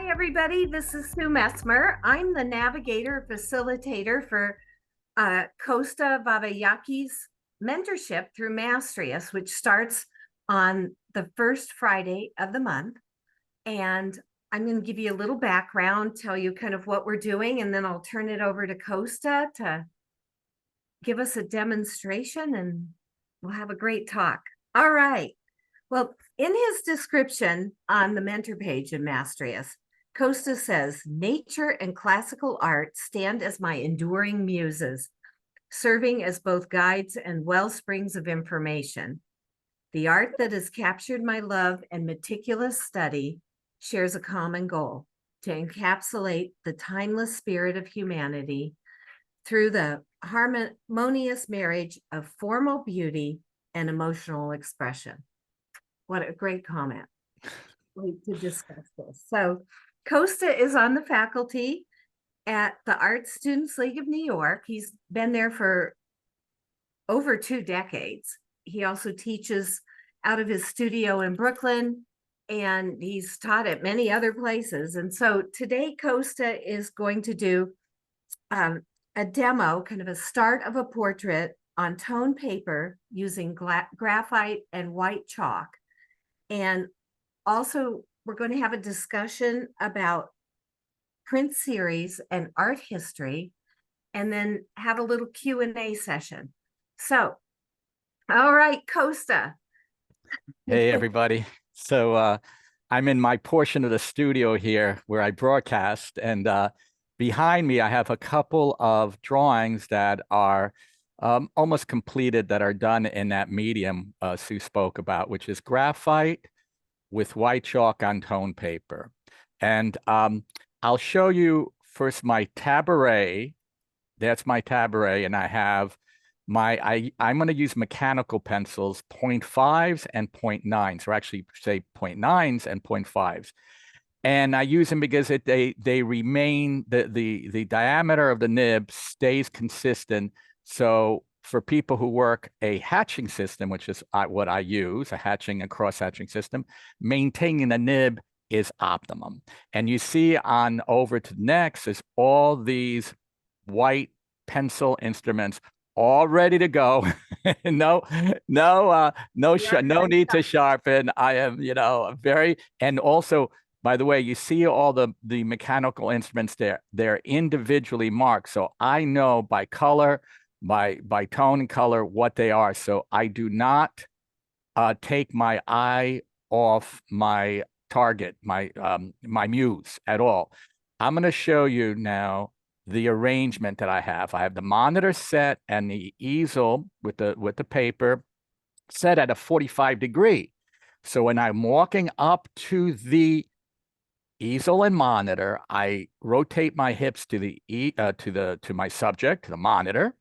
Hi, everybody. This is Sue Messmer. I'm the navigator facilitator for Costa Vavagiakis mentorship through Mastrius, which starts on the first Friday of the month. And I'm going to give you a little background, tell you kind of what we're doing, and then I'll turn it over to Costa to give us a demonstration and we'll have a great talk. All right. Well, in his description on the mentor page in Mastrius, Costa says, nature and classical art stand as my enduring muses, serving as both guides and well springs of information. The art that has captured my love and meticulous study shares a common goal to encapsulate the timeless spirit of humanity through the harmonious marriage of formal beauty and emotional expression. What a great comment to discuss this. So Costa is on the faculty at the Art Students League of New York. He's been there for over 2 decades. He also teaches out of his studio in Brooklyn, and he's taught at many other places. And so today Costa is going to do a demo, kind of a start of a portrait on tone paper using graphite and white chalk. And also, we're going to have a discussion about print series and art history, and then have a little Q&A session. So, all right, Costa. Hey, everybody. So I'm in my portion of the studio here where I broadcast, and behind me, I have a couple of drawings that are almost completed that are done in that medium Sue spoke about, which is graphite with white chalk on tone paper. And I'll show you first my tabaret. That's my tabaret, and I have I'm going to use mechanical pencils, 0.5s and 0.9s, or actually say 0.9s and 0.5s. And I use them because they remain, the diameter of the nib stays consistent. So for people who work a hatching system, which is what I use, a hatching and cross-hatching system, maintaining the nib is optimum. And you see on over to next is all these white pencil instruments all ready to go. no need to sharpen. I am, very, and also, by the way, you see all the mechanical instruments there. They're individually marked. So I know by color, by tone and color, what they are. So I do not take my eye off my target, my muse at all. I'm going to show you now the arrangement that I have. I have the monitor set and the easel with the paper set at a 45 degree. So when I'm walking up to the easel and monitor, I rotate my hips to my subject, to the monitor,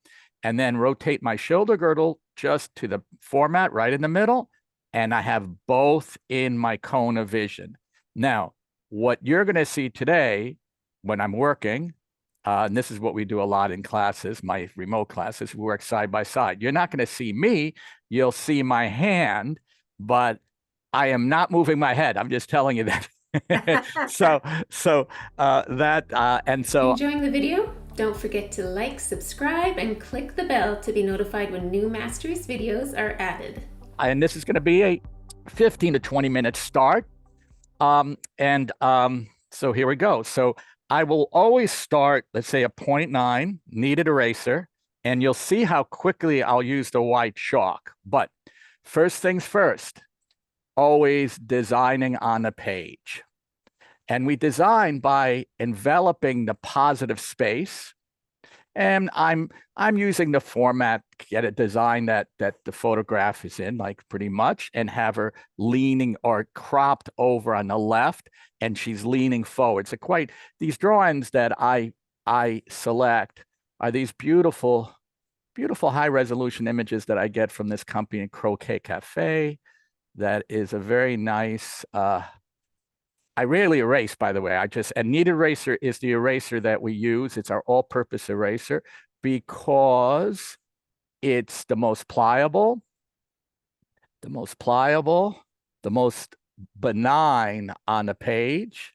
and then rotate my shoulder girdle just to the format right in the middle, and I have both in my cone of vision. Now, what you're going to see today when I'm working, and this is what we do a lot in classes, my remote classes, we work side by side. You're not going to see me. You'll see my hand, but I am not moving my head. I'm just telling you that. Enjoying the video? Don't forget to like, subscribe, and click the bell to be notified when new Mastrius videos are added. And this is going to be a 15 to 20 minute start. So here we go. So I will always start, let's say, a 0.9 kneaded eraser, and you'll see how quickly I'll use the white chalk. But first things first, always designing on a page. And we design by enveloping the positive space. And I'm using the format, get a design that the photograph is in, like pretty much, and have her leaning or cropped over on the left, and she's leaning forward. So these drawings that I select are these beautiful, beautiful high resolution images that I get from this company, Croquet Cafe. That is a very nice, I rarely erase, by the way. A kneaded eraser is the eraser that we use. It's our all-purpose eraser because it's the most pliable, the most benign on the page,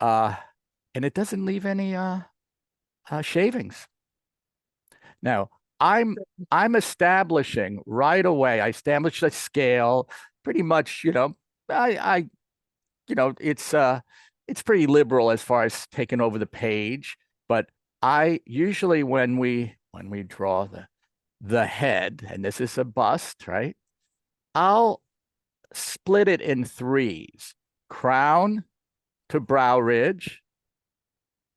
and it doesn't leave any shavings. Now, I'm establishing right away. I established a scale, pretty much. It's pretty liberal as far as taking over the page. But I usually, when we draw the head, and this is a bust, right? I'll split it in threes: crown to brow ridge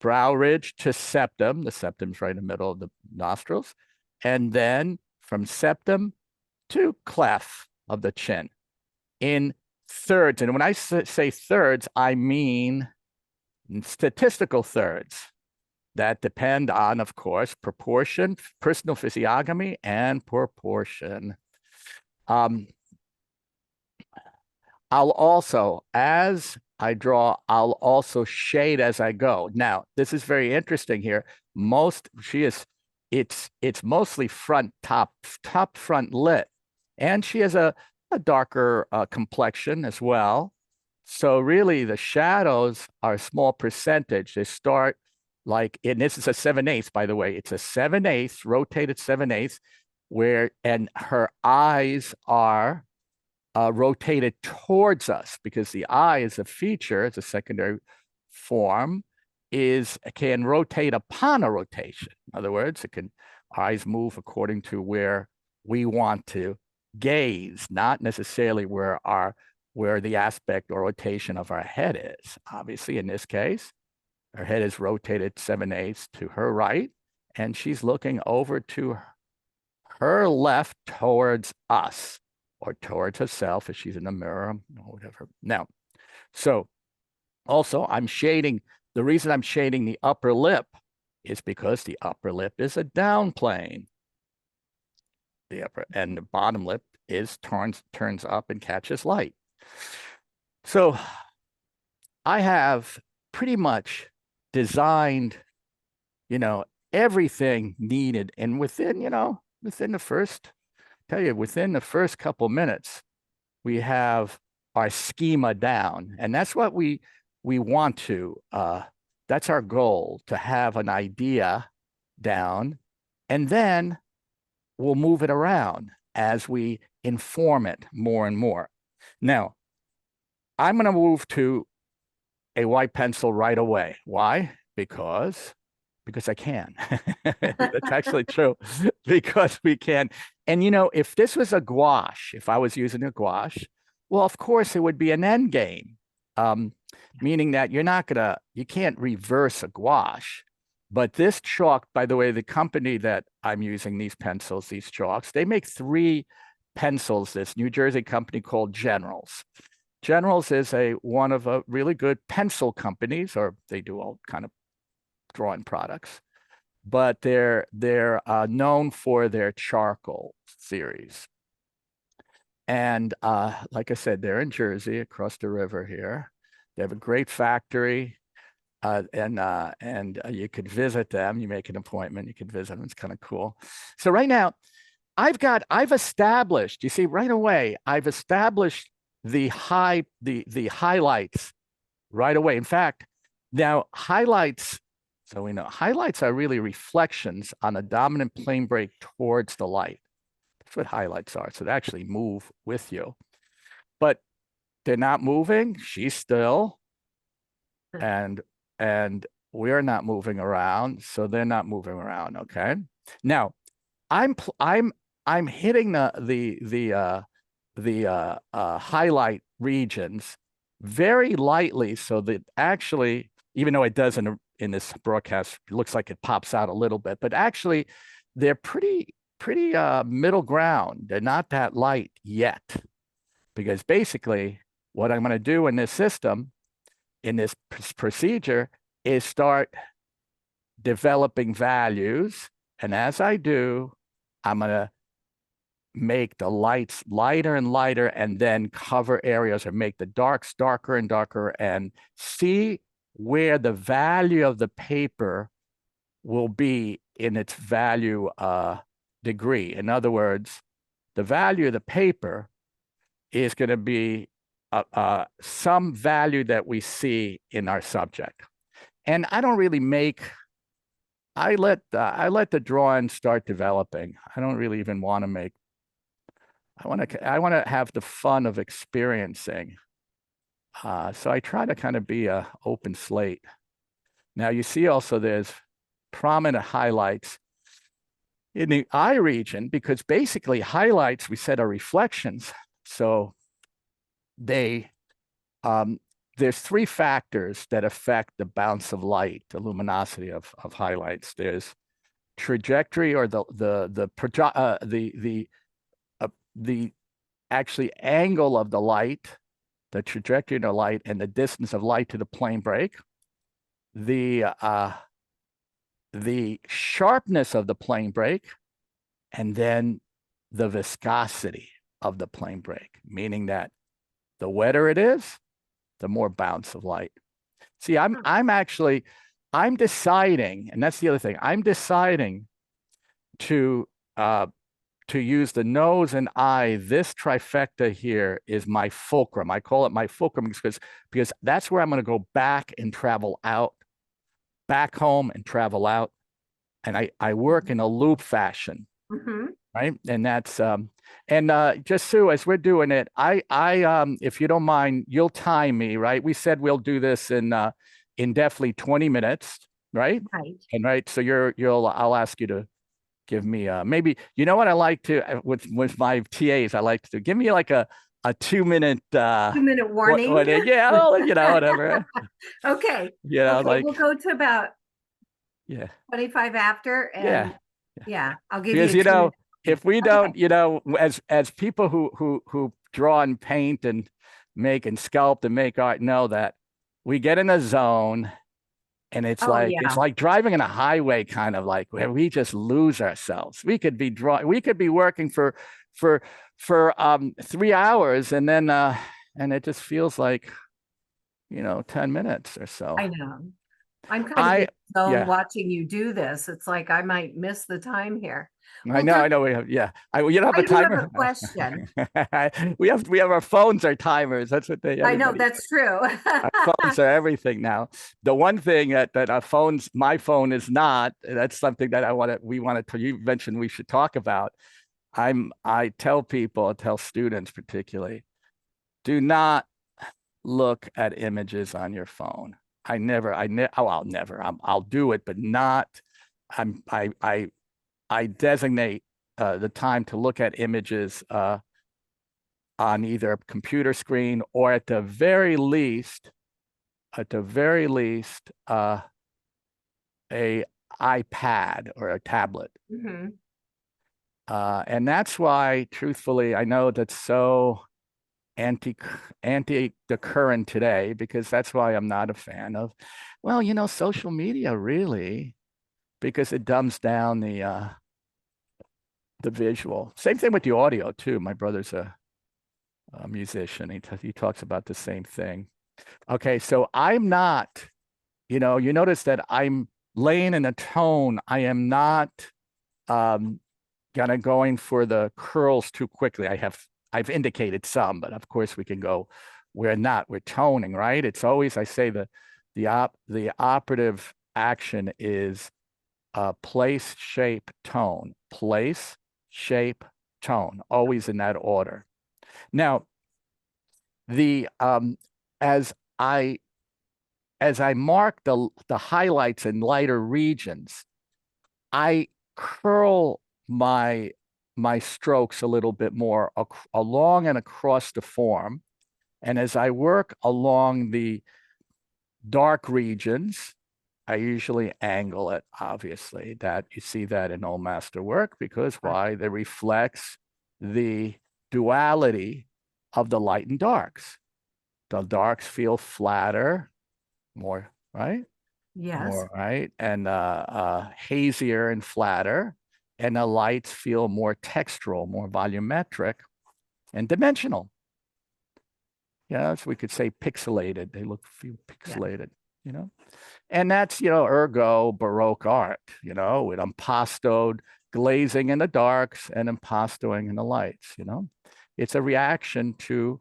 to septum. The septum's right in the middle of the nostrils. And then from septum to cleft of the chin in thirds. And when I say thirds, I mean statistical thirds that depend on, of course, proportion, personal physiognomy, and proportion. I'll also, as I draw, I'll also shade as I go. Now, this is very interesting here. It's mostly top front lit, and she has a darker complexion as well. So really, the shadows are a small percentage. They start like, and this is a 7/8, by the way. It's a 7/8, rotated 7/8, and her eyes are rotated towards us, because the eye is a feature, it's a secondary form, can rotate upon a rotation. In other words, eyes move according to where we want to gaze, not necessarily where the aspect or rotation of our head is. Obviously, in this case, her head is rotated 7/8 to her right, and she's looking over to her left towards us, or towards herself if she's in the mirror, or whatever. Now, so also I'm shading, the reason I'm shading the upper lip is because the upper lip is a down plane. And the bottom lip turns up and catches light. So I have pretty much designed, everything needed. And within the first couple minutes, we have our schema down. And that's what we want to, that's our goal, to have an idea down. And then we'll move it around as we inform it more and more. Now, I'm going to move to a white pencil right away. Why? Because I can. That's actually true, because we can. And if this was a gouache, if I was using a gouache, well, of course it would be an end game, meaning that you can't reverse a gouache. But this chalk, by the way, the company that I'm using these pencils, these chalks, they make 3 pencils, this New Jersey company called Generals. Generals is one of a really good pencil companies, or they do all kind of drawing products, but they're known for their charcoal series. And like I said, they're in Jersey, across the river here. They have a great factory, and you could visit them. You make an appointment, you could visit them. It's kind of cool. So right now, I've established, you see, right away, I've established the highlights right away. In fact, now highlights, so we know highlights are really reflections on a dominant plane break towards the light. That's what highlights are. So they actually move with you, but they're not moving. She's still, and we're not moving around. So they're not moving around. Okay. Now, I'm hitting the highlight regions very lightly, so that actually, even though it does in this broadcast, it looks like it pops out a little bit, but actually they're pretty middle ground. They're not that light yet, because basically what I'm going to do in this system, in this procedure, is start developing values. And as I do, I'm going to make the lights lighter and lighter, and then cover areas, or make the darks darker and darker, and see where the value of the paper will be in its value degree. In other words, the value of the paper is going to be some value that we see in our subject. And I don't really make, I let the drawing start developing. I don't really even want to make, I want to have the fun of experiencing. So I try to kind of be a open slate. Now you see also there's prominent highlights in the eye region, because basically highlights, we said, are reflections. So they, there's three factors that affect the bounce of light, the luminosity of highlights. There's trajectory, or the actually angle of the light, the trajectory of the light, and the distance of light to the plane break. The sharpness of the plane break, and then the viscosity of the plane break, meaning that the wetter it is, the more bounce of light. See, I'm deciding, and that's the other thing, I'm deciding to use the nose and eye. This trifecta here is my fulcrum. I call it my fulcrum because that's where I'm going to go back and travel out, back home and travel out. And I work in a loop fashion, right? And that's, just Sue, as we're doing it, I if you don't mind, you'll time me, right? We said we'll do this in definitely 20 minutes, right? Right. And right, so I'll ask you to give me maybe, you know what I like to, with my TAs, I like to give me like a 2-minute 2-minute warning. Yeah, well, you know, whatever. Okay. You know, okay, like we'll go to about 25 after, and I'll give because, you. You know, if we don't, you know, as people who draw and paint and make and sculpt and make art know that we get in a zone, and it's it's like driving in a highway, kind of like where we just lose ourselves. We could be working for 3 hours, and then and it just feels like, you know, 10 minutes or so. I know. I'm kind of in the zone watching you do this. It's like I might miss the time here. I know. We have, you don't have a timer. Have a question. we have our phones are timers. That's what they. I know, that's true. Our phones are everything now. The one thing that our phones, my phone is not. That's something that you mentioned we should talk about. I tell people, students particularly, do not look at images on your phone. I'll never. I'll do it, but not. I designate the time to look at images on either a computer screen, or at the very least, a iPad or a tablet. And that's why, truthfully, I know that's so anti the current today, because that's why I'm not a fan of, well, you know, social media, really, because it dumbs down the visual. Same thing with the audio too. My brother's a musician. He talks about the same thing. Okay, so I'm not, you know, you notice that I'm laying in a tone. I am not going for the curls too quickly. I've indicated some, but of course we can go, we're toning, right? It's always, I say the operative action is place, shape, tone. Place, shape, tone, always in that order. Now, as I mark the highlights in lighter regions, I curl my strokes a little bit more along and across the form. And as I work along the dark regions, I usually angle it, obviously. That you see that in old master work, because why? That reflects the duality of the light and darks. The darks feel flatter, more, right? Yes. More, right? And hazier and flatter. And the lights feel more textural, more volumetric and dimensional. Yeah, so we could say pixelated. They feel pixelated, you know? And that's, you know, ergo Baroque art, you know, with impastoed glazing in the darks and impastoing in the lights, you know? It's a reaction to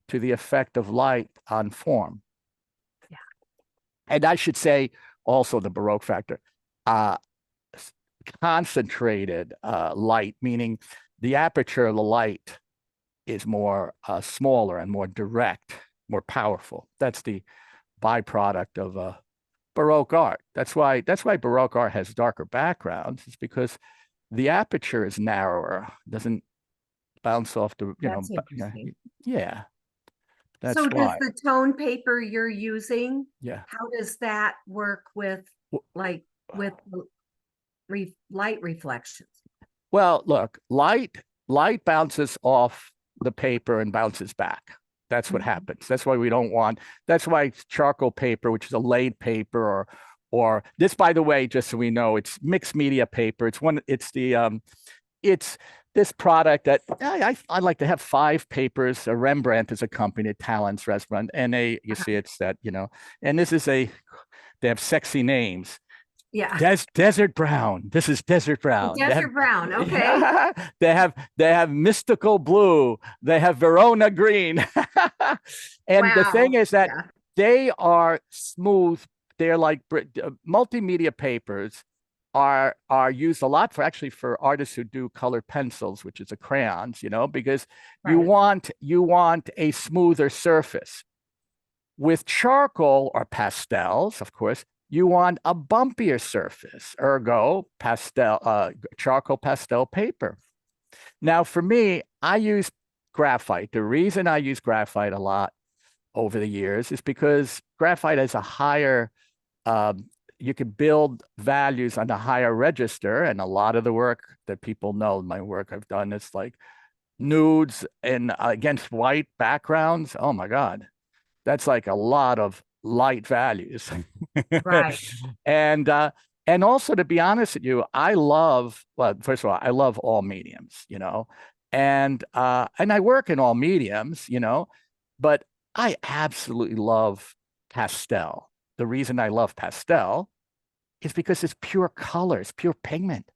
to the effect of light on form. Yeah. And I should say also the Baroque factor, concentrated light, meaning the aperture of the light is more smaller and more direct, more powerful. That's the byproduct of Baroque art. That's why Baroque art has darker backgrounds. It's because the aperture is narrower, doesn't bounce off the, That's interesting. yeah. That's so why. does the tone paper you're using, Yeah. how does that work with light reflections? Well, look, light bounces off the paper and bounces back. That's what happens. That's why we don't want, that's why charcoal paper, which is a laid paper, or this, by the way, just so we know, it's mixed media paper. It's this product that I like to have 5 papers. Rembrandt is a company, Talent's Restaurant, and you see it's that, and this is they have sexy names. Yeah. Desert brown. This is desert brown. Desert brown. Okay. They have mystical blue. They have Verona green. And the thing is that they are smooth. They're like multimedia papers are used a lot for artists who do colored pencils, which is crayons, because you want a smoother surface. With charcoal or pastels, of course, you want a bumpier surface, ergo charcoal pastel paper. Now, for me, I use graphite. The reason I use graphite a lot over the years is because graphite has a higher, you can build values on a higher register. And a lot of the work that people know, my work I've done, is like nudes and against white backgrounds. Oh my God, that's like a lot of light values. Right. And also, to be honest with you, first of all, I love all mediums, and I work in all mediums, but I absolutely love pastel. The reason I love pastel is because it's pure colors, pure pigment.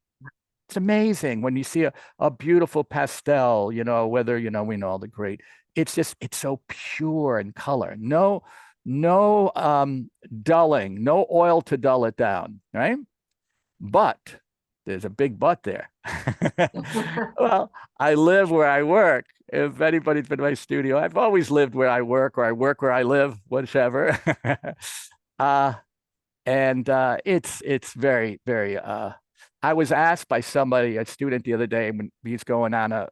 It's amazing when you see a beautiful pastel, whether, we know all the great, it's so pure in color. No dulling, no oil to dull it down, right? But there's a big but there. Well, I live where I work. If anybody's been to my studio, I've always lived where I work, or I work where I live, whichever. It's very, very, I was asked by somebody, a student the other day, when he's going on a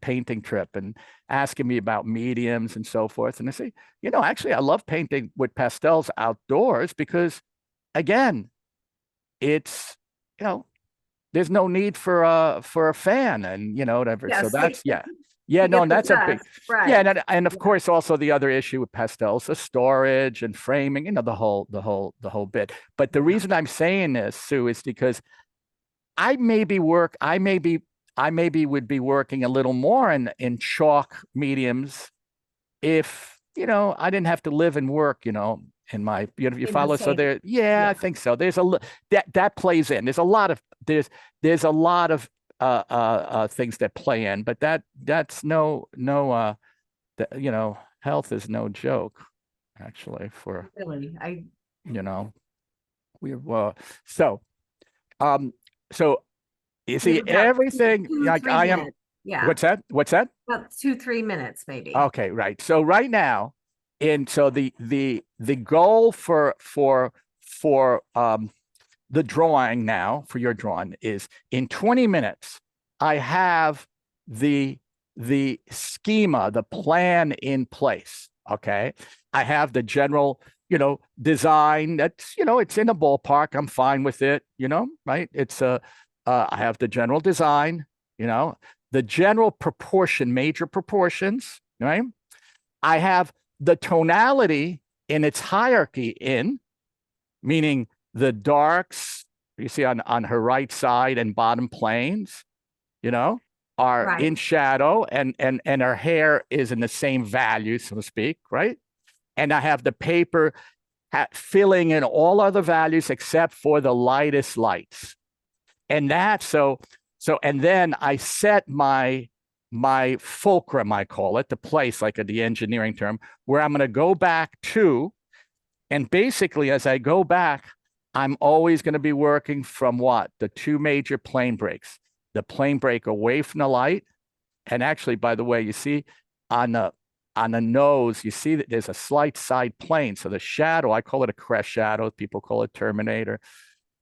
painting trip and asking me about mediums and so forth. And I say, actually, I love painting with pastels outdoors because, again, it's, there's no need for a fan and, whatever. Yes. So that's, no, and that's a big, right. And of course, also the other issue with pastels, the storage and framing, the whole bit. But the reason I'm saying this, Sue, is because I maybe would be working a little more in chalk mediums if, I didn't have to live and work, in my, you follow. So there, I think so. There's that plays in. There's a lot of things that play in, but that's health is no joke, actually, for really, so you see everything like I am. Yeah. What's that? About 2-3 minutes, maybe. Okay, right. So right now, the goal for the drawing now, for your drawing, is in 20 minutes, I have the schema, the plan in place. Okay. I have the general, design that's, it's in a ballpark. I'm fine with it, right? It's I have the general design, the general proportion, major proportions, right? I have the tonality in its hierarchy meaning the darks you see on her right side and bottom planes, are in shadow, and her hair is in the same value, so to speak, right? And I have the paper filling in all other values except for the lightest lights. And that, and then I set my my fulcrum, I call it, the place, like the engineering term, where I'm going to go back to. And basically, as I go back, I'm always going to be working from what? The two major plane breaks. The plane break away from the light. And actually, by the way, you see on the nose, you see that there's a slight side plane. So the shadow, I call it a crest shadow. People call it Terminator.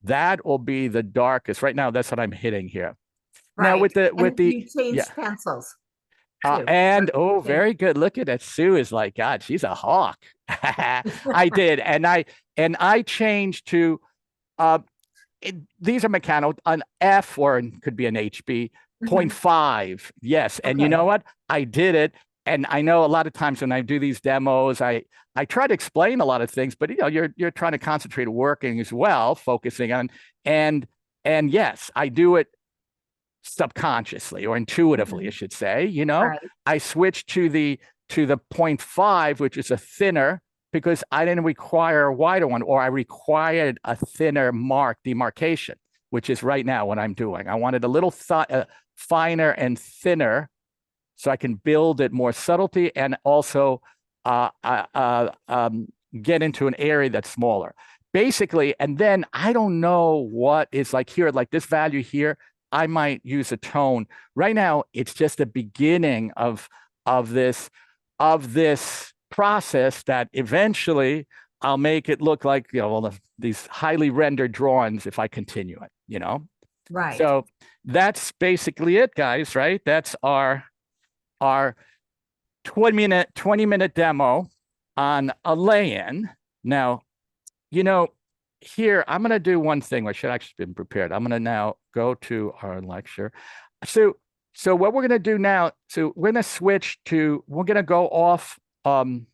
That will be the darkest. Right now, that's what I'm hitting here. Right. Now with and the you change pencils. and very good. Look at that. Sue is like, God, she's a hawk. I did. And I changed to these are mechanical, an F or it could be an HB 0.5. Yes. And you know what? I did it. And I know a lot of times when I do these demos, I try to explain a lot of things, but you're trying to concentrate working as well, focusing on and yes, I do it subconsciously or intuitively, I should say. Right. I switched to the 0.5, which is a thinner, because I didn't require a wider one, or I required a thinner demarcation, which is right now what I'm doing. I wanted a little finer and thinner so I can build it more subtlety and also get into an area that's smaller. Basically, and then I don't know what is like here, like this value here, I might use a tone. Right now, it's just the beginning of this process that eventually I'll make it look like these highly rendered drawings if I continue it. Right. So that's basically it, guys. Right? That's our 20-minute demo on a lay-in. Now, here, I'm going to do one thing. I should actually have been prepared. I'm going to now go to our lecture. So what we're going to do now, so we're going to switch to, we're going to go off OBS,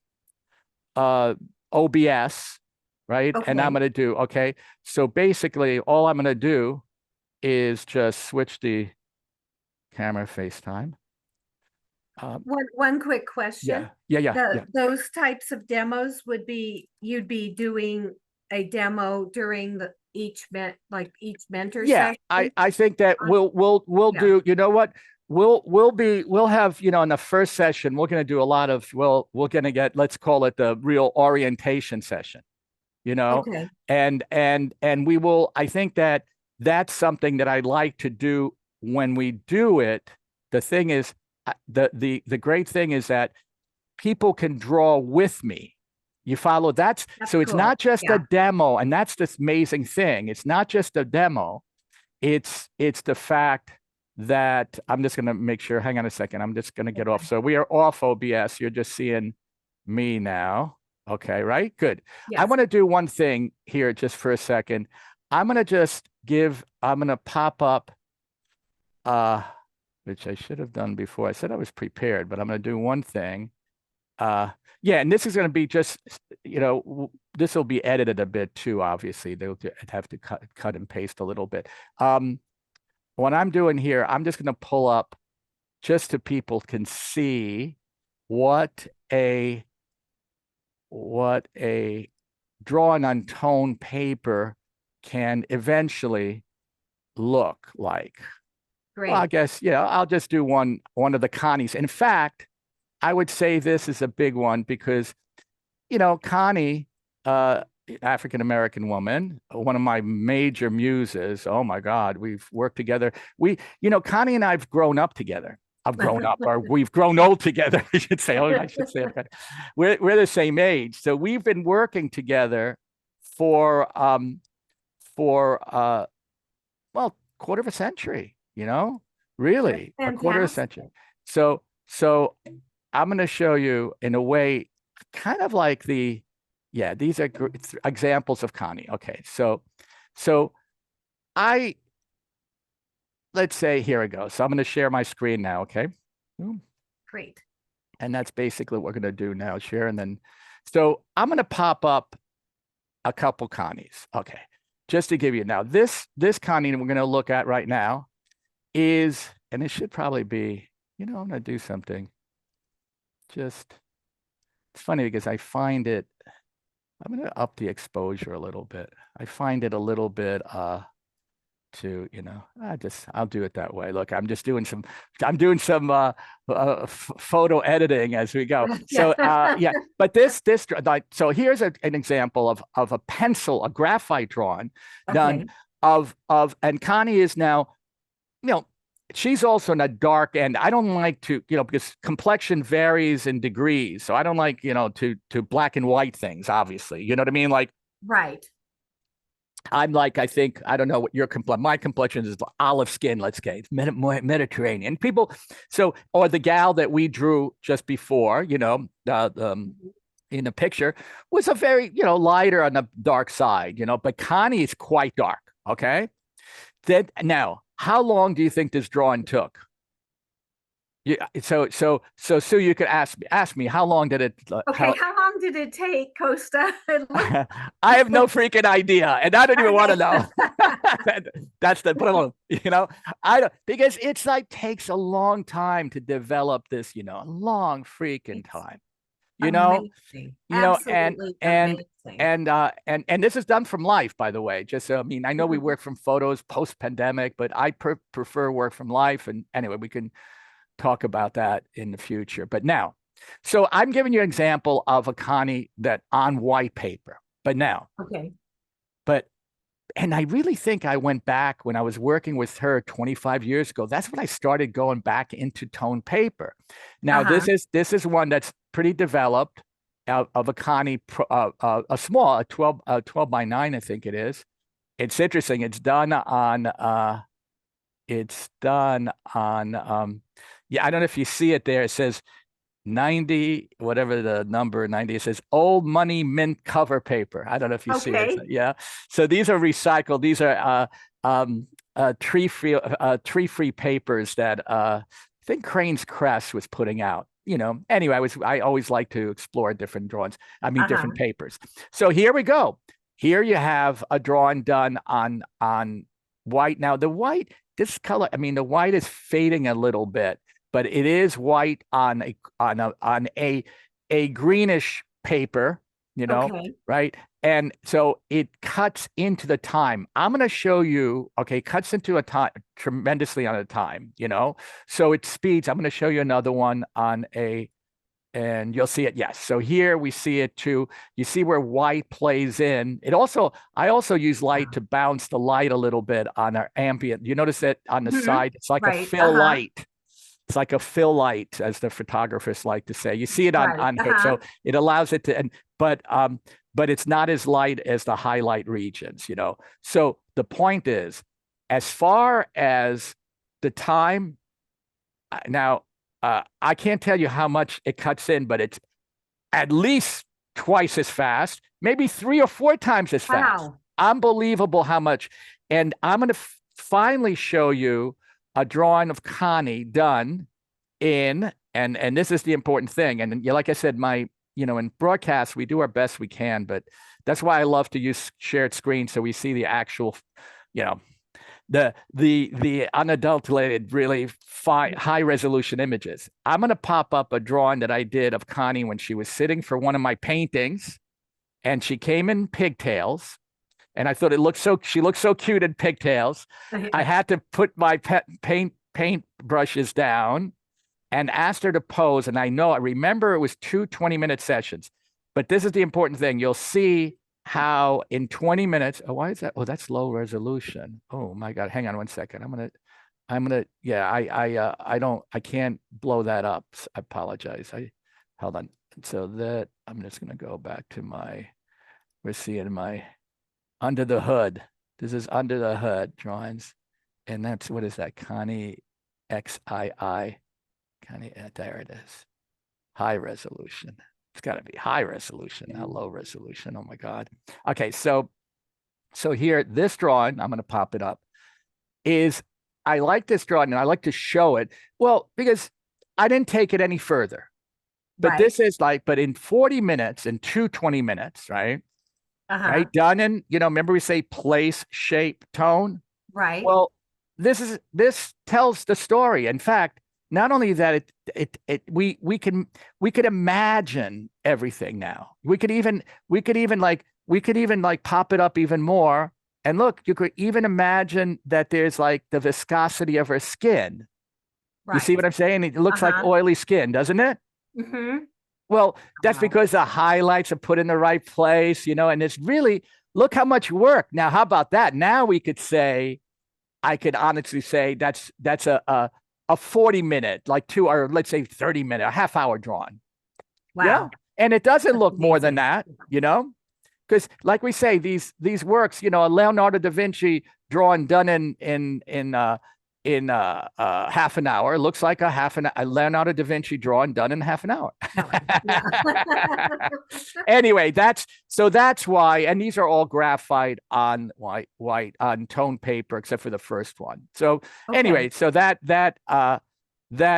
right? Okay. And I'm going to do, okay. So basically, all I'm going to do is just switch the camera FaceTime. One quick question. Yeah. Those types of demos you'd be doing a demo during each mentor session? I think that we'll do, you know what? We'll have, in the first session, we're going to do a lot of, we're going to get, let's call it the real orientation session, Okay. And we will, I think that's something that I like to do when we do it. The thing is, the great thing is that people can draw with me. You follow? That's so it's cool. Not just a demo, and that's this amazing thing. It's not just a demo. It's the fact that I'm just going to make sure. Hang on a second. I'm just going to get off. So we are off OBS. You're just seeing me now. Okay, right? Good. Yes. I want to do one thing here just for a second. I'm going to pop up, which I should have done before. I said I was prepared, but I'm going to do one thing. And this is going to be just, this will be edited a bit too, obviously. They'll have to cut and paste a little bit. What I'm doing here, I'm just going to pull up just so people can see what a drawing on tone paper can eventually look like. Great. Well, I guess, I'll just do one of the Connies. In fact, I would say this is a big one because, Connie, African-American woman, one of my major muses. Oh my God, we've worked together. Connie and I've grown up together. I've grown up, or we've grown old together, I should say. I should say. We're the same age. So we've been working together for quarter of a century, really a quarter of a century. So I'm going to show you in a way, kind of like these are examples of Connie. Okay. So let's say, here we go. So I'm going to share my screen now. Okay. Great. And that's basically what we're going to do now, share. And then, so I'm going to pop up a couple Connies. Okay. Just to give you now, this Connie we're going to look at right now is, and it should probably be, I'm going to do something. It's funny because I find it, I'm going to up the exposure a little bit. I find it a little bit, to, I'll do it that way. Look, I'm doing some photo editing as we go. So yeah, but this like, so here's an example of a pencil, a graphite drawing done and Connie is now, she's also in a dark end. I don't like to, because complexion varies in degrees. So I don't like, to black and white things, obviously. You know what I mean? Like, right. I'm like, I think, I don't know what your complexion, my complexion is olive skin, let's say, Mediterranean. People, so, or the gal that we drew just before, in the picture was a very, lighter on the dark side, but Connie is quite dark, okay? Then, now, how long do you think this drawing took? Yeah, so Sue, you could ask me how long did it? Okay, how long did it take, Costa? I have no freaking idea, and I don't even want to know. That's the problem, I don't, because it's like takes a long time to develop this, a long freaking time, amazing. Absolutely amazing. And this is done from life, by the way. Just so, I know we work from photos post-pandemic, but I prefer work from life. And anyway, we can talk about that in the future. But now, so I'm giving you an example of a Connie that on white paper. But now, and I really think I went back when I was working with her 25 years ago. That's when I started going back into tone paper. Now, this is one that's pretty developed of a Connie, a small, a 12 by 9, I think it is. It's interesting. It's done on, yeah, I don't know if you see it there. It says 90, whatever the number 90, it says old money mint cover paper. I don't know if you see it. Yeah. So these are recycled. These are tree-free papers that I think Crane's Crest was putting out. Anyway, I always like to explore different drawings. Different papers. So here we go. Here you have a drawing done on white. Now the white, this color, the white is fading a little bit, but it is white on a greenish paper, right? And so it cuts into the time. I'm going to show you, cuts into a time tremendously on a time, so it speeds. I'm going to show you another one and you'll see it. Yes. So here we see it too. You see where white plays in. I also use light to bounce the light a little bit on our ambient. You notice that on the side, it's like a fill light. It's like a fill light, as the photographers like to say. You see it on her. So it allows it to, but it's not as light as the highlight regions, So the point is, as far as the time, now, I can't tell you how much it cuts in, but it's at least twice as fast, maybe 3 or 4 times as fast. Wow. Unbelievable how much. And I'm going to finally show you a drawing of Connie done in, and this is the important thing. And like I said, in broadcasts, we do our best we can, but that's why I love to use shared screen so we see the actual, the unadulterated, really high resolution images. I'm going to pop up a drawing that I did of Connie when she was sitting for one of my paintings, and she came in pigtails, and I thought she looked so cute in pigtails. I had to put my paint brushes down and asked her to pose. And I remember it was 2 20-minute sessions, but this is the important thing. You'll see how in 20 minutes, why is that? Oh, that's low resolution. Oh my God. Hang on one second. I can't blow that up. I apologize. Hold on. So that I'm just going to go back to we're seeing my under the hood. This is under the hood drawings. And that's, what is that? Connie XII. Connie, there it is. High resolution. It's got to be high resolution, not low resolution. Oh my God. Okay, so here, this drawing, I'm going to pop it up, I like this drawing and I like to show it. Well, because I didn't take it any further. But this is but in 40 minutes and 20 minutes, right? Right, done in, remember we say place, shape, tone? Right. Well, this tells the story. In fact, not only that, we could imagine everything now. We could even pop it up even more And look, you could even imagine that there's like the viscosity of her skin. You see what I'm saying? It looks like oily skin, doesn't it? Mm-hmm. Well, that's because the highlights are put in the right place, you know, and it's really, look how much work. Now, how about that? Now we could say, I could honestly say that's a 40-minute, like or let's say 30-minute, a half-hour drawing. Wow. Yeah. And it doesn't look more than that, you know, because like we say, these works, you know, a Leonardo da Vinci drawing done in half an hour looks like a Leonardo da Vinci drawing done in half an hour. Anyway, that's why, and these are all graphite on white on tone paper, except for the first one. So anyway, so that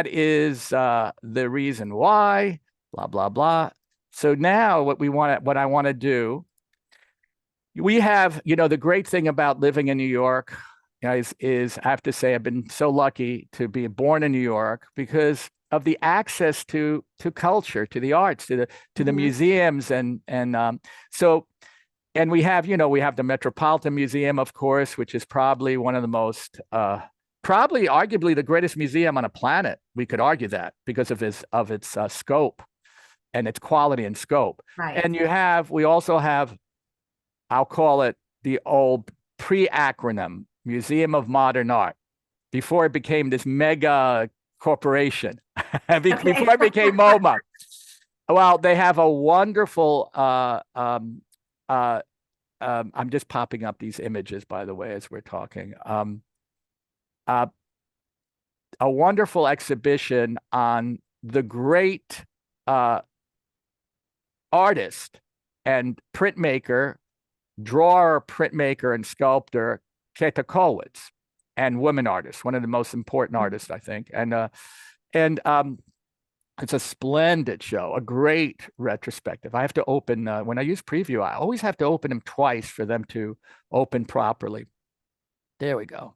is the reason why, blah, blah, blah. So now what I want to do, we have, you know, the great thing about living in New York, guys, is I have to say I've been so lucky to be born in New York because of the access to culture, to the arts, to the museums, and we have, you know, we have the Metropolitan Museum, of course, which is probably one of the most probably arguably the greatest museum on the planet. We could argue that because of its scope and its quality and scope. Right. And we also have, I'll call it the old pre-acronym Museum of Modern Art, before it became this mega corporation, before it became MoMA. Well, they have a wonderful, I'm just popping up these images, by the way, as we're talking. A wonderful exhibition on the great artist and printmaker, drawer, printmaker, and sculptor, Keta Kowitz, and woman artist, one of the most important artists, I think. And it's a splendid show, a great retrospective. I have to open, when I use preview, I always have to open them twice for them to open properly. There we go.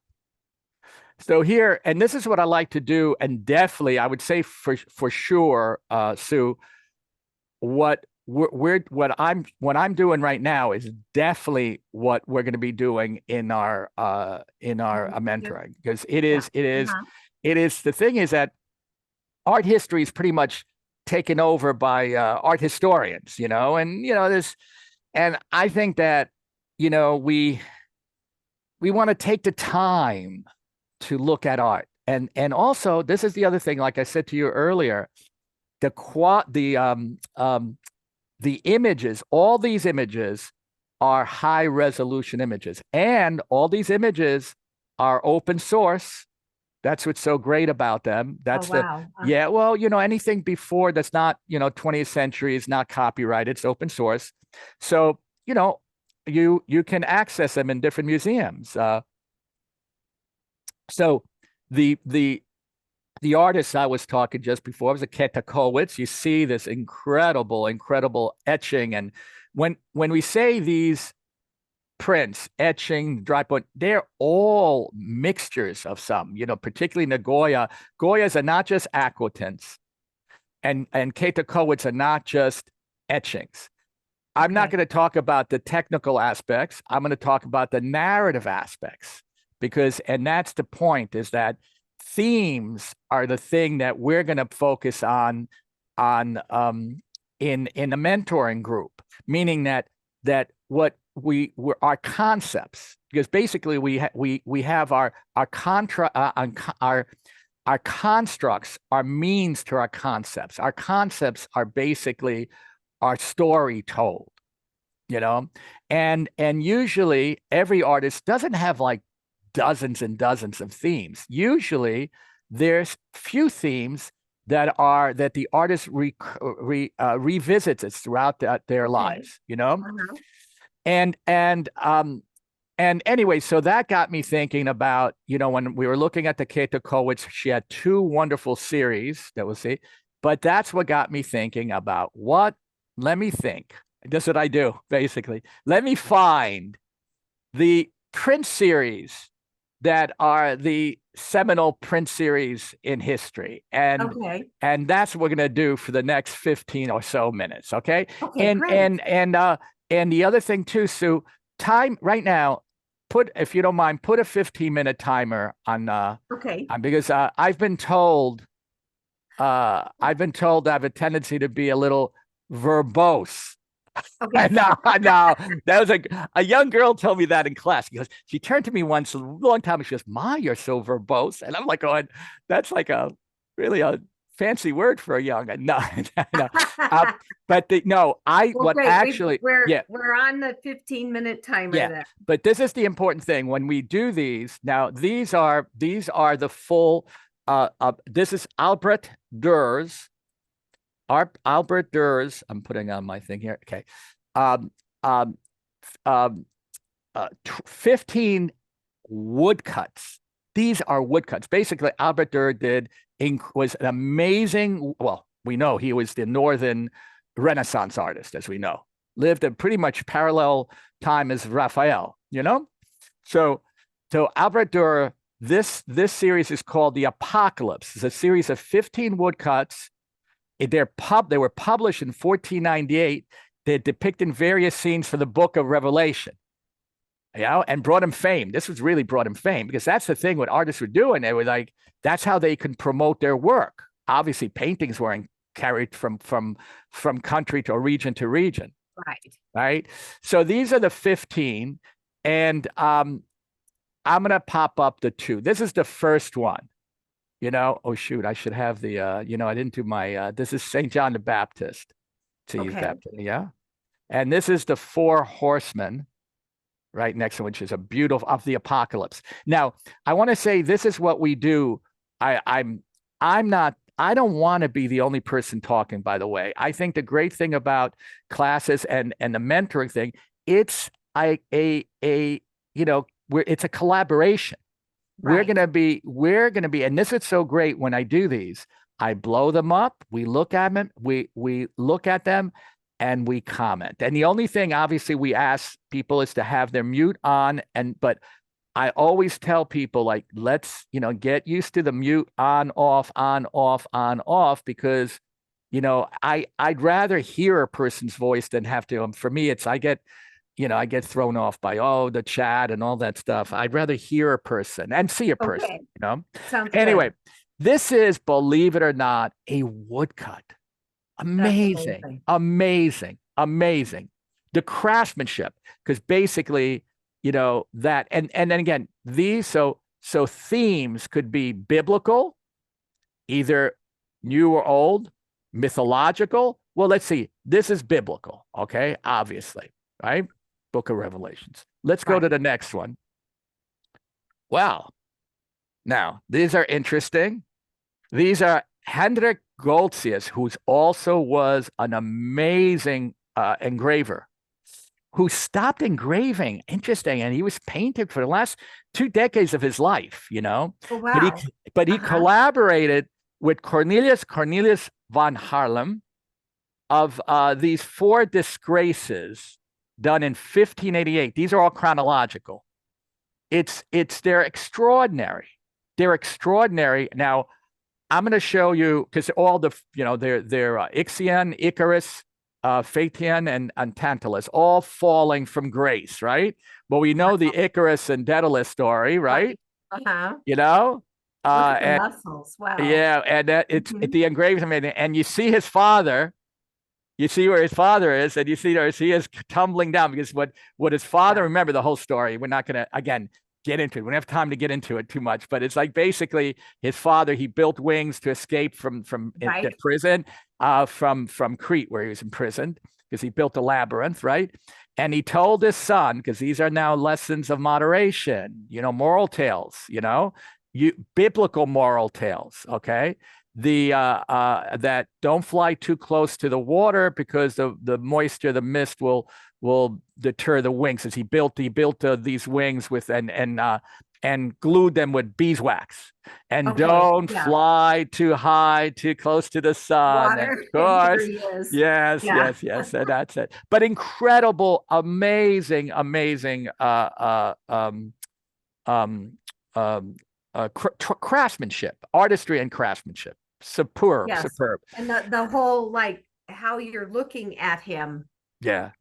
So here, and this is what I like to do, and definitely, I would say for sure, Sue, what I'm doing right now is definitely what we're going to be doing in our mentoring, because it is the thing is that art history is pretty much taken over by art historians, you know, and you know and I think that, you know, we want to take the time to look at art, and also this is the other thing, like I said to you earlier, the images, all these images are high resolution images, and all these images are open source. That's what's so great about them. That's yeah, well, you know, anything before that's not, you know, 20th century is not copyrighted, it's open source. So, you know, you can access them in different museums. So the artist I was talking just before was a Keta Kowitz. You see this incredible etching. And when we say these prints, etching, dry point, they're all mixtures of some, you know, particularly Nagoya. Goyas are not just aquatints, and Keta Kowitz are not just etchings. I'm not going to talk about the technical aspects. I'm going to talk about the narrative aspects, and that's the point, is that themes are the thing that we're going to focus on in the mentoring group, meaning that what our concepts, because basically we have our constructs, our means to our concepts. Our concepts are basically our story told, you know, and usually every artist doesn't have like dozens and dozens of themes. Usually there's few themes that the artist revisits it throughout their lives, you know? And anyway, so that got me thinking about, you know, when we were looking at the Keta Kowitz, she had two wonderful series that we'll see, but that's what got me thinking about let me think. That's what I do, basically. Let me find the print series that are the seminal print series in history. And that's what we're going to do for the next 15 or so minutes. Okay. And the other thing too, Sue, time right now, if you don't mind, put a 15-minute timer on Okay. because I've been told I have a tendency to be a little verbose. Okay. No, that was a young girl told me that in class. She turned to me once a long time and she goes, "Ma, you're so verbose." And I'm like going, that's like really a fancy word for a young. No, no. But no, Great. yeah, we're on the 15-minute timer yeah. then. But this is the important thing when we do these. Now, these are the full. This is Albert Dur's. Albert Dur's. I'm putting on my thing here. Okay. 15 woodcuts. These are woodcuts. Basically, Albert Durr was an amazing. Well, we know he was the Northern Renaissance artist, as we know. Lived a pretty much parallel time as Raphael. So Albert Durr. This series is called The Apocalypse. It's a series of 15 woodcuts. They were published in 1498. They're depicting various scenes for the Book of Revelation, and brought him fame. This was really brought him fame because that's the thing what artists were doing. They were like, that's how they can promote their work. Obviously, paintings weren't carried from country to region to region. Right. So these are the 15, and I'm gonna pop up the 2. This is the first one. Oh shoot, I should have the I didn't do my this is St. John the Baptist to use baptism, yeah. And this is the 4 horsemen right next to which is a beautiful of the apocalypse. Now, I want to say this is what we do. I don't want to be the only person talking, by the way. I think the great thing about classes and the mentoring thing, it's it's a collaboration. Right. We're gonna be, and this is so great when I do these. I blow them up, we look at them, we look at them, and we comment. And the only thing, obviously, we ask people is to have their mute on, but I always tell people, like, let's, get used to the mute on, off, because, I'd rather hear a person's voice than have to. For me, I get thrown off by, the chat and all that stuff. I'd rather hear a person and see a person, Sounds Anyway, good. This is, believe it or not, a woodcut. Amazing. The craftsmanship, because basically, that, and then again, these, so themes could be biblical, either new or old, mythological. Well, let's see. This is biblical, okay? Obviously, right? Book of Revelations. Let's go to the next one. Wow. Now, these are interesting. These are Hendrik Goltzius, who also was an amazing engraver, who stopped engraving. Interesting. And he was painting for the last 2 decades of his life, Oh, wow. But he collaborated with Cornelius von Haarlem of these 4 disgraces done in 1588. These are all chronological. They're extraordinary. Now, I'm going to show you, because all the, they're Ixion, Icarus, Phaeton, and Tantalus, all falling from grace, right? Well, we know the Icarus and Daedalus story, right? Uh-huh. Look at the muscles. Wow. Yeah, and it's the engraving, and you see his father. You see where his father is, and you see there he is tumbling down, because what his father, remember the whole story. We're not going to, again, get into it. We don't have time to get into it too much, but it's like basically his father, he built wings to escape from the prison, from Crete, where he was imprisoned, because he built a labyrinth, right? And he told his son, because these are now lessons of moderation, moral tales, biblical moral tales, okay? That don't fly too close to the water, because the moisture, the mist will deter the wings. As he built these wings with and glued them with beeswax. And don't fly too high, too close to the sun. Water. Of course, yes, and that's it. But incredible, amazing craftsmanship, artistry, and craftsmanship. Superb. And the whole, like, how you're looking at him. Yeah.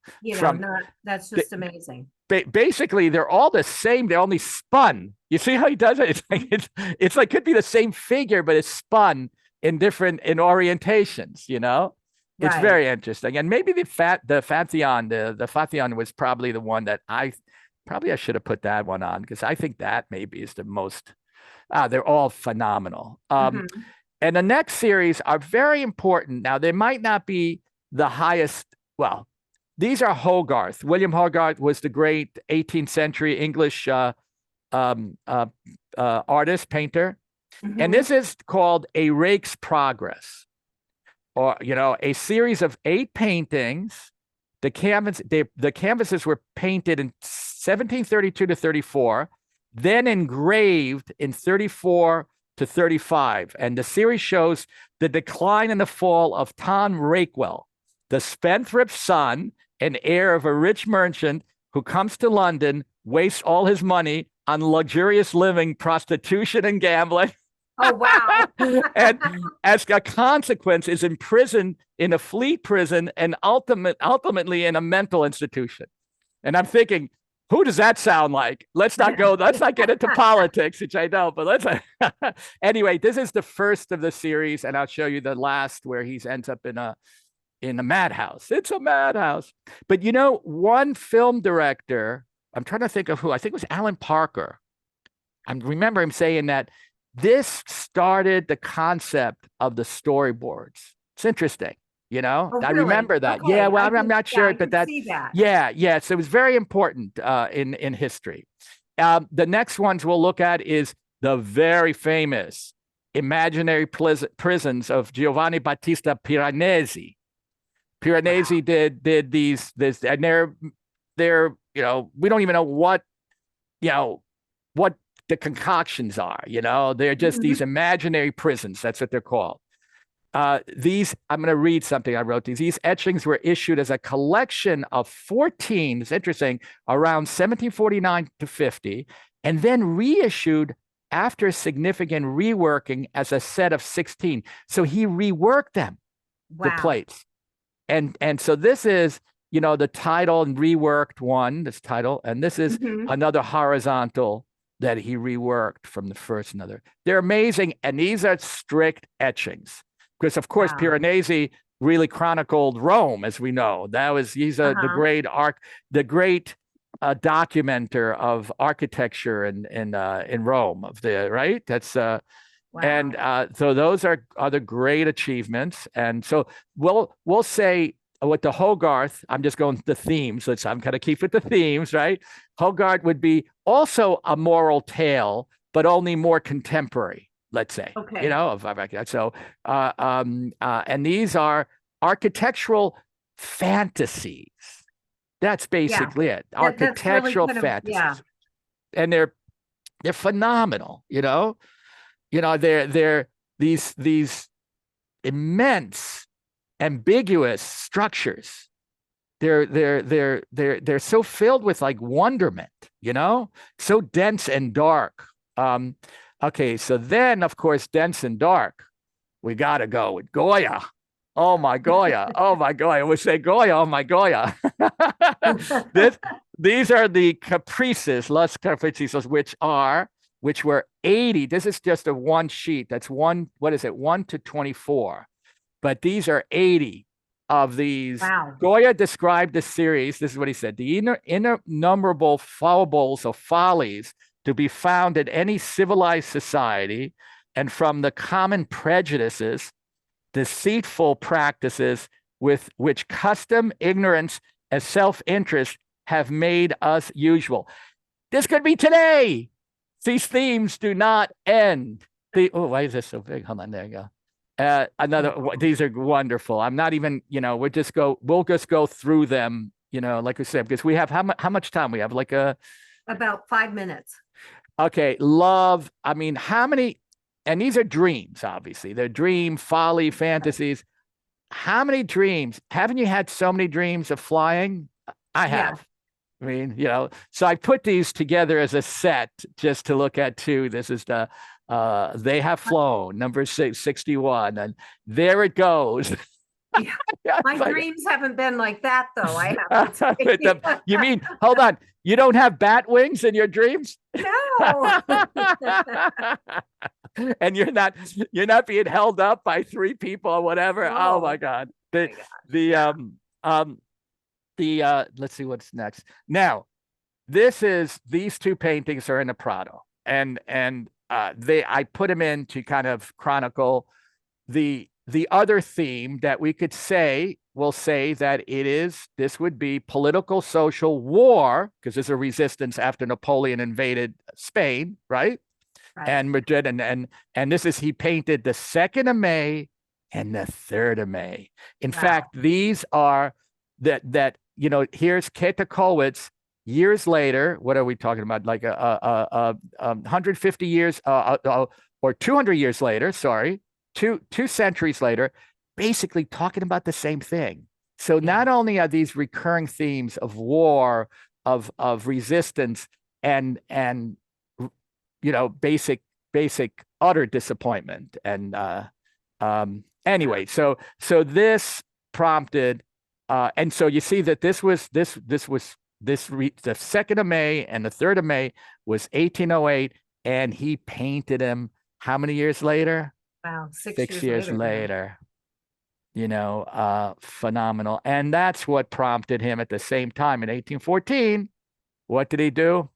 That's just amazing. basically they're all the same. They're only spun. You see how he does it? It's like could be the same figure, but it's spun in different orientations. It's very interesting. And maybe the Fathion was probably the one that I should have put that one on, because I think that maybe is the most. They're all phenomenal. And the next series are very important. Now, they might not be the highest. Well, these are Hogarth. William Hogarth was the great 18th century English artist, painter. And this is called A Rake's Progress, or, a series of 8 paintings. The canvases were painted in 1732 to 34, then engraved in 34 to 35. And the series shows the decline and the fall of Tom Rakewell, the spendthrift son and heir of a rich merchant who comes to London, wastes all his money on luxurious living, prostitution, and gambling. Oh, wow. And as a consequence is imprisoned in a Fleet prison and ultimately in a mental institution. And I'm thinking, who does that sound like? Let's not get into politics, which I know, but let's anyway, this is the first of the series, and I'll show you the last, where he ends up in a madhouse. It's a madhouse. But one film director, I'm trying to think of who, I think it was Alan Parker. I remember him saying that this started the concept of the storyboards. It's interesting. Oh, I really? remember that. Okay. Yeah, well, I'm not sure, but that. See that. Yeah. So it was very important in history. The next ones we'll look at is the very famous Imaginary Prisons of Giovanni Battista Piranesi. Piranesi did these, and they're we don't even know what the concoctions are. They're just these imaginary prisons. That's what they're called. These, I'm going to read something I wrote. These etchings were issued as a collection of 14, it's interesting, around 1749 to 50, and then reissued after significant reworking as a set of 16. So he reworked them, the plates. And so this is, the title and reworked one, this title, and this is another horizontal that he reworked from the first another. They're amazing, and these are strict etchings. Because of course, Piranesi really chronicled Rome, as we know. He's the great documenter of architecture in Rome, right? That's and so those are other great achievements. And so we'll say with the Hogarth, I'm just going to themes. I'm going to keep with the themes, right? Hogarth would be also a moral tale, but only more contemporary. Let's say, of Vavagiakis. So, and these are architectural fantasies. That's basically it. Architectural fantasies, and they're phenomenal. They're these immense, ambiguous structures. They're so filled with like wonderment. So dense and dark. Okay, so then, of course, dense and dark, we got to go with Goya. Oh, my Goya. Oh, my Goya. We say Goya. Oh, my Goya. These are the caprices, Los Caprices, which were 80. This is just a one sheet. That's 1 to 24. But these are 80 of these. Wow. Goya described the series. This is what he said. The innumerable foibles or follies to be found in any civilized society, and from the common prejudices, deceitful practices with which custom, ignorance, and self-interest have made us usual. This could be today. These themes do not end. Why is this so big? Hold on, there you go. These are wonderful. I'm not even, we'll just go through them, like we said, because we have, how much time we have? About 5 minutes. Okay, love. I mean, how many, and these are dreams, obviously. They're dream, folly, fantasies. How many dreams? Haven't you had so many dreams of flying? I have. I mean, so I put these together as a set just to look at too. This is the, They Have Flown, number 61. And there it goes. Yeah. My dreams haven't been like that, though. I have to say. You mean, hold on, you don't have bat wings in your dreams? No. And you're not being held up by 3 people or whatever. No. Oh my God. Let's see what's next. Now, these 2 paintings are in the Prado, and I put them in to kind of chronicle the other theme that we could say. We'll say that this would be political social war, because there's a resistance after Napoleon invaded Spain, right? And Madrid, and he painted the 2nd of May and the 3rd of May. In fact, these are that here's Ketakowicz years later. What are we talking about? Like 150 years or 200 years later, sorry, two centuries later, basically talking about the same thing. So not only are these recurring themes of war, of resistance, and basic utter disappointment. And anyway, so this prompted, and so you see that the 2nd of May and the 3rd of May was 1808, and he painted him how many years later? Wow, 6 years later. Phenomenal. And that's what prompted him at the same time in 1814. What did he do?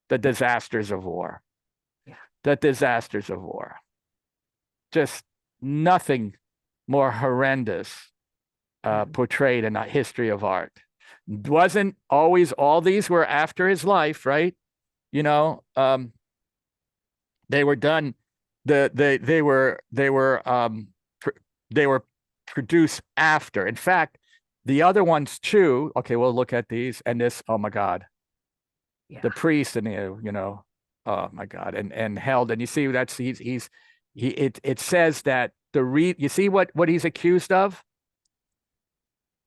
The disasters of war. Yeah. The disasters of war. Just nothing more horrendous portrayed in the history of art. Wasn't always all these were after his life, right? They were done. They were produced after. In fact, the other ones too. Okay, we'll look at these and this. Oh my God. Yeah. The priest and oh my God, and held, and you see it says that you see what he's accused of.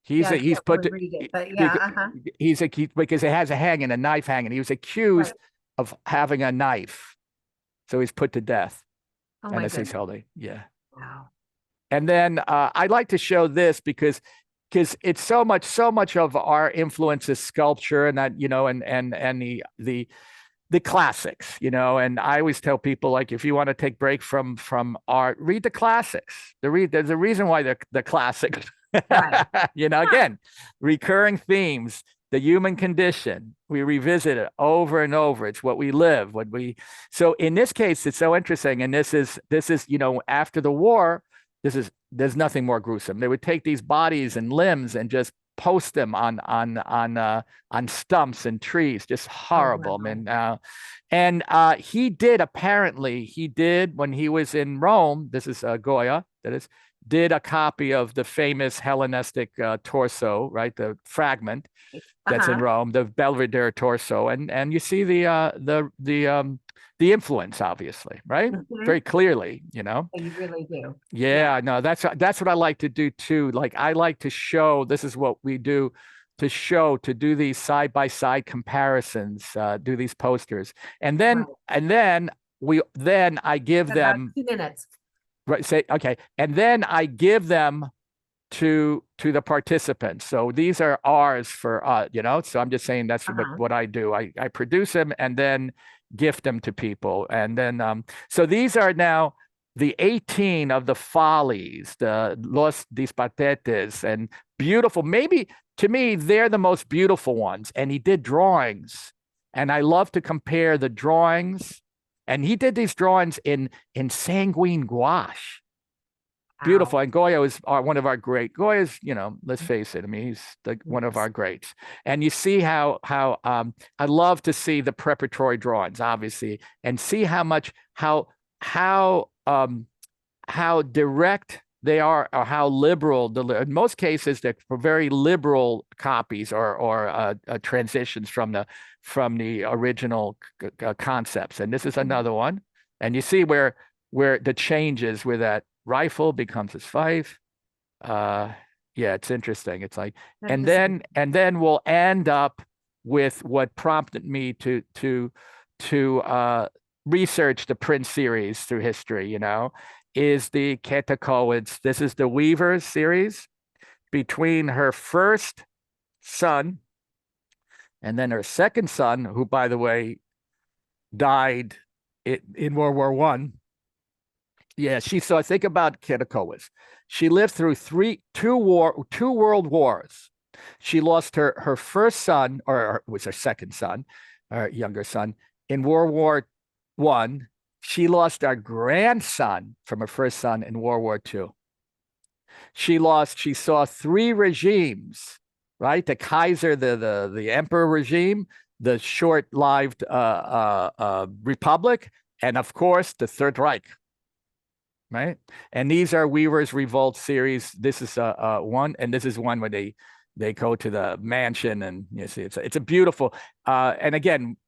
He's put to, read it, but he's accused because it has a knife hanging. He was accused of having a knife, so he's put to death. Oh, and this is holding. Yeah. Wow. And then I'd like to show this because it's so much of our influence is sculpture, and that and the classics, and I always tell people, like, if you want to take break from art, read the classics. There's a reason why they're the classics. Right. Again, recurring themes, the human condition. We revisit it over and over. It's what we live. So in this case, it's so interesting. And this is after the war. There's nothing more gruesome. They would take these bodies and limbs and just post them on stumps and trees. Just horrible. Oh, wow. He did when he was in Rome. This is Goya. That is. Did a copy of the famous Hellenistic torso, right? The fragment that's in Rome, the Belvedere torso, and you see the influence, obviously, right? Mm-hmm. Very clearly, You really do. Yeah, no, that's what I like to do too. Like, I like to show. This is what we do to do these side by side comparisons, do these posters, and then I give them 2 minutes. Right. Say, okay. And then I give them to the participants. So these are ours for, so I'm just saying that's what I do. I produce them and then gift them to people. And then, so these are now the 18 of the follies, the Los Dispartetes, and beautiful. Maybe to me, they're the most beautiful ones. And he did drawings, and I love to compare the drawings. And he did these drawings in sanguine gouache. Beautiful. Wow. And Goya is one of our great. Goya's, let's face it. I mean, he's one of our greats. And you see how I love to see the preparatory drawings, obviously, and see how direct they are, or how liberal. In most cases, they're very liberal copies or transitions from the original concepts. And this is another one. And you see where the changes, where that rifle becomes his fife. Yeah, it's interesting. It's like, and then we'll end up with what prompted me to research the Prince series through history, is the Ketakoids. This is the Weavers series between her first son and then her second son, who, by the way, died in World War I. Yeah, so think about Ketakoids. She lived through two world wars. She lost her first son, or it was her second son, her younger son, in World War I. She lost our grandson from her first son in World War II. She saw three regimes, right? The Kaiser, the emperor regime, the short-lived republic, and of course the Third Reich, right? And these are Weaver's Revolt series. This is one, and this is one where they go to the mansion, and you see it's a beautiful. And again,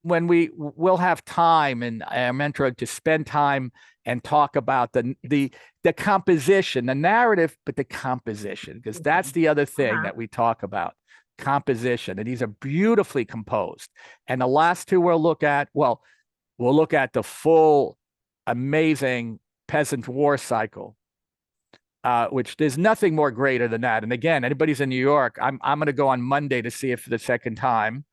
when we'll have time and our mentor to spend time and talk about the composition, the narrative, but the composition, because that's the other thing that we talk about, composition. And these are beautifully composed. And the last two we'll look at the full amazing peasant war cycle, which there's nothing more greater than that. And again, anybody's in New York, I'm going to go on Monday to see it for the second time.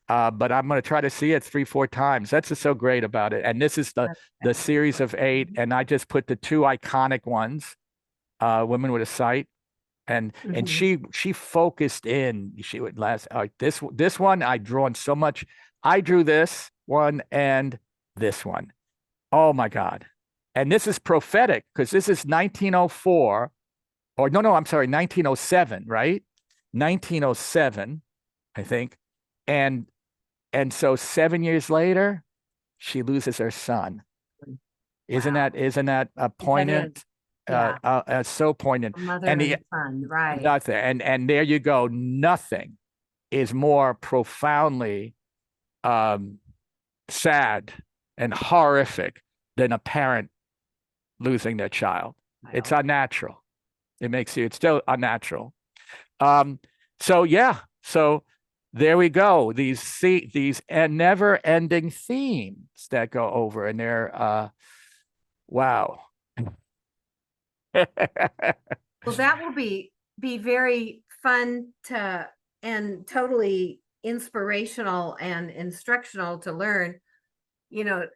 But I'm going to try to see it 3-4 times. That's what's so great about it. And this is the series of 8. And I just put the 2 iconic ones, Women with a Sight. And she focused in. She would this one I drawn so much. I drew this one and this one. Oh my God. And this is prophetic because this is 1904, or no, I'm sorry, 1907, right? 1907, I think. And so 7 years later, she loses her son. Isn't that poignant? So poignant. A mother and a son, right? Nothing. And there you go. Nothing is more profoundly sad and horrific than a parent losing their child. It's unnatural. It's still unnatural. So there we go. These never-ending themes that go over, and they're wow. Well, that will be very fun and totally inspirational and instructional to learn. You know,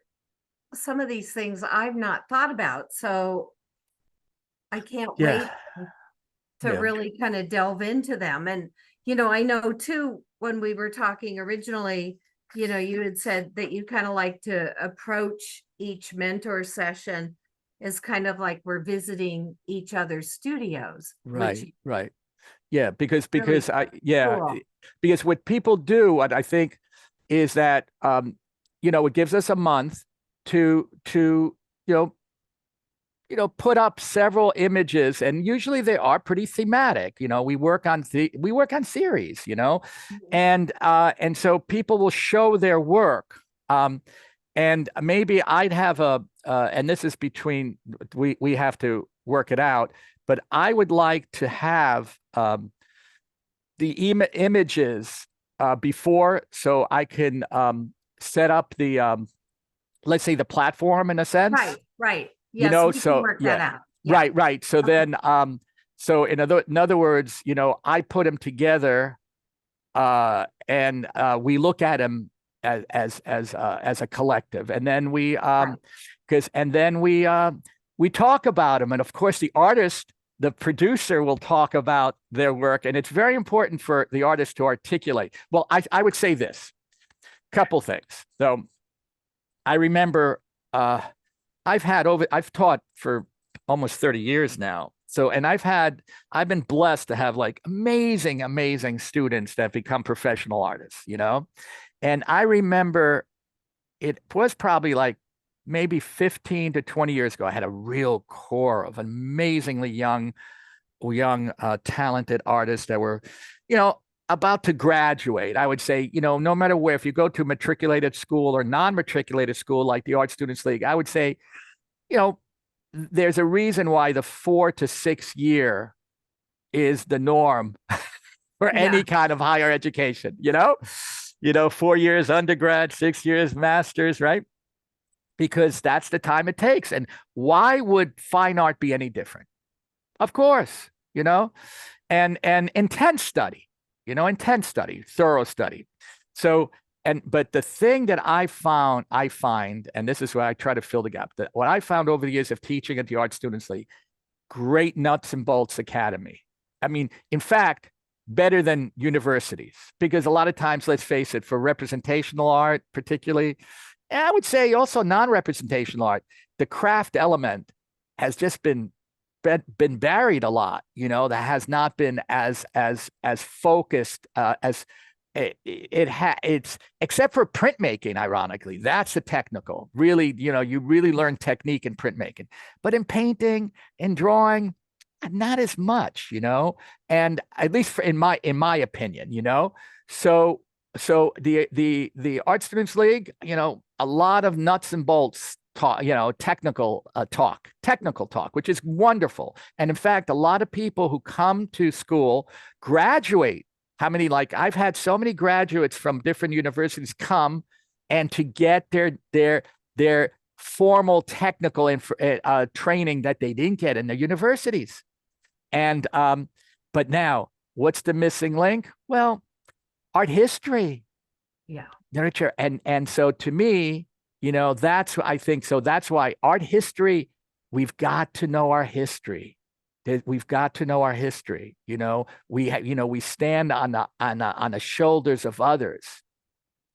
some of these things I've not thought about, so I can't wait to really kind of delve into them. And I know too, when we were talking originally, you had said that you kind of like to approach each mentor session as kind of like we're visiting each other's studios. Right. Yeah, because really cool. Because what people do, what I think, is that it gives us a month to put up several images, and usually they are pretty thematic. We work on series, and so people will show their work. And maybe I'd have and this is between, we have to work it out, but I would like to have the images before, so I can set up the, let's say, the platform in a sense. Right. Yes, we can work that out. Yeah. Right. So then, so in other words, I put them together, and we look at them as a collective, and then we we talk about them, and of course the artist, the producer, will talk about their work, and it's very important for the artist to articulate. Well, I would say this couple things. So I remember I've taught for almost 30 years now. So, and I've been blessed to have like amazing students that become professional artists, And I remember it was probably like maybe 15 to 20 years ago, I had a real core of amazingly young, talented artists that were, about to graduate. I would say, no matter where, if you go to matriculated school or non-matriculated school, like the Art Students League, I would say, there's a reason why the 4 to 6 year is the norm for any kind of higher education, 4 years undergrad, 6 years master's, right? because that's the time it takes. And why would fine art be any different? Of course, and intense study, thorough study. So, but the thing that I find, and this is where I try to fill the gap, that what I found over the years of teaching at the Art Students League, great nuts and bolts academy. I mean, in fact, better than universities, because a lot of times, let's face it, for representational art, particularly, and I would say also non-representational art, the craft element has just been buried a lot. That has not been as focused as it's, except for printmaking. Ironically, that's the technical. Really, you really learn technique in printmaking, but in painting, in drawing, not as much. And at least in my opinion. So the Art Students League, a lot of nuts and bolts talk, technical talk, which is wonderful. And in fact, a lot of people who come to school graduate. I've had so many graduates from different universities come, and to get their formal technical training that they didn't get in the universities. And but now, what's the missing link? Well, art history. Yeah. Literature. And so to me, that's why art history, we've got to know our history. We've got to know our history. We stand on the shoulders of others,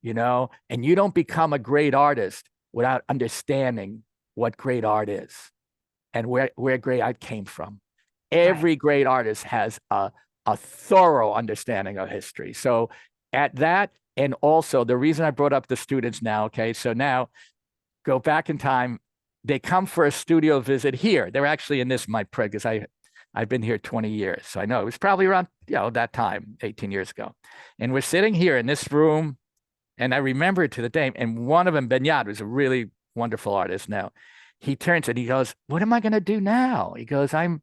and you don't become a great artist without understanding what great art is and where great art came from. Every great artist has a thorough understanding of history. So at that, and also the reason I brought up the students now, okay, so now go back in time, they come for a studio visit here. They're actually in this, because I've been here 20 years. So I know it was probably around, that time, 18 years ago. And we're sitting here in this room, and I remember it to the day, and one of them, Benyad, was a really wonderful artist now. He turns and he goes, "What am I going to do now?" He goes, "I'm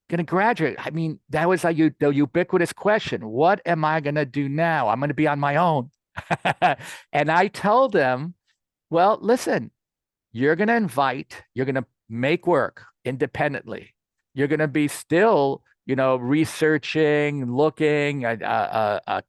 going to graduate." I mean, that was the ubiquitous question. What am I going to do now? I'm going to be on my own. And I told them, well, listen, you're going to make work independently. You're going to be still, researching, looking,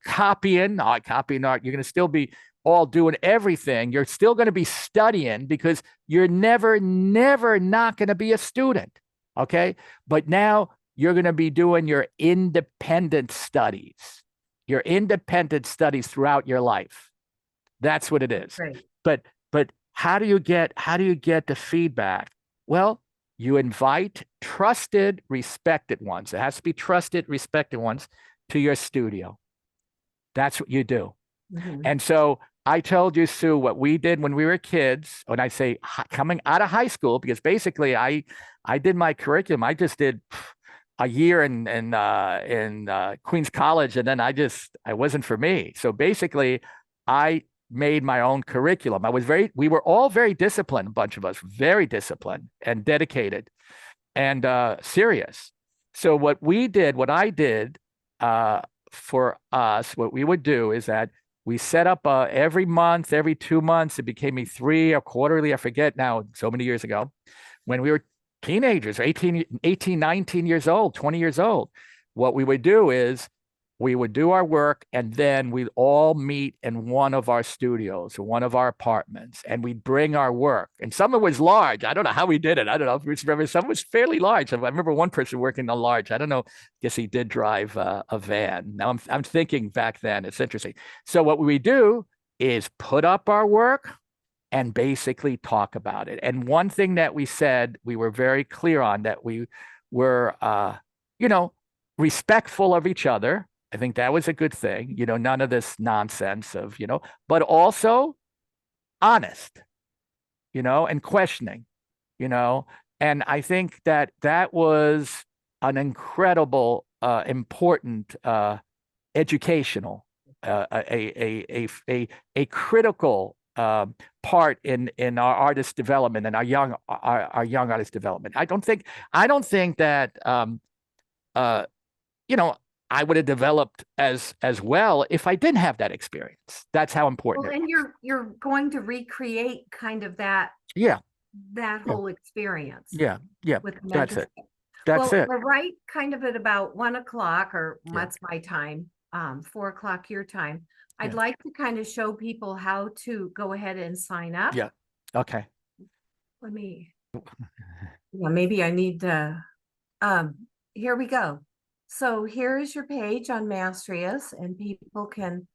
copying art. You're going to still be all doing everything. You're still going to be studying, because you're never not going to be a student. Okay. But now you're going to be doing your independent studies throughout your life. That's what it is. Right. But how do you get the feedback? Well, you invite trusted, respected ones. It has to be trusted, respected ones to your studio. That's what you do. Mm-hmm. And so I told you, Sue, what we did when we were kids, when I say coming out of high school, because basically I did my curriculum. I just did a year in Queens College, and then I wasn't for me. So basically, I made my own curriculum. We were all very disciplined, a bunch of us, very disciplined and dedicated and serious. So what I did for us, what we would do is that we set up every month, every 2 months, it became a 3 or quarterly, I forget now, so many years ago, when we were teenagers, 18, 19 years old, 20 years old. What we would do is we would do our work, and then we'd all meet in one of our studios, one of our apartments, and we'd bring our work. And some of it was large. I don't know how we did it. I don't know if you remember. Some was fairly large. I remember one person working on large. I don't know. Guess he did drive a van. Now I'm thinking back then. It's interesting. So what we do is put up our work and basically talk about it. And one thing that we said, we were very clear on, that we were, respectful of each other. I think that was a good thing, none of this nonsense of, but also honest, and questioning, and I think that was an incredible, important, educational, a critical part in our artist development and our young artist development. I don't think that, I would have developed as well if I didn't have that experience. That's how important Well, it and was. you're going to recreate kind of that Yeah, whole experience yeah, with the that's it. mentorship. That's Well, it. we're right kind of at about 1 o'clock, or Yeah. what's my time, 4 o'clock your time. I'd Yeah. like to kind of show people how to go ahead and sign up. Yeah. Okay. Let me, yeah, maybe I need to, here we go. So here is your page on Mastrius, and people can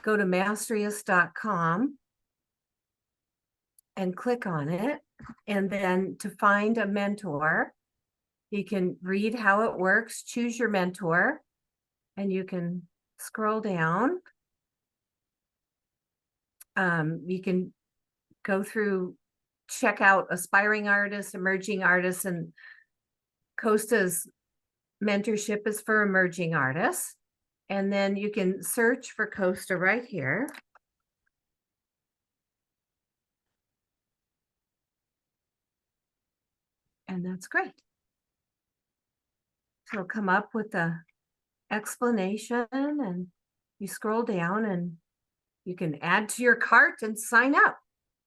go to mastrius.com and click on it. And then to find a mentor, you can read how it works, choose your mentor, and you can scroll down. You can go through, check out aspiring artists, emerging artists, and Costa's mentorship is for emerging artists. And then you can search for Costa right here. And that's great. So it'll come up with the explanation, and you scroll down and you can add to your cart and sign up.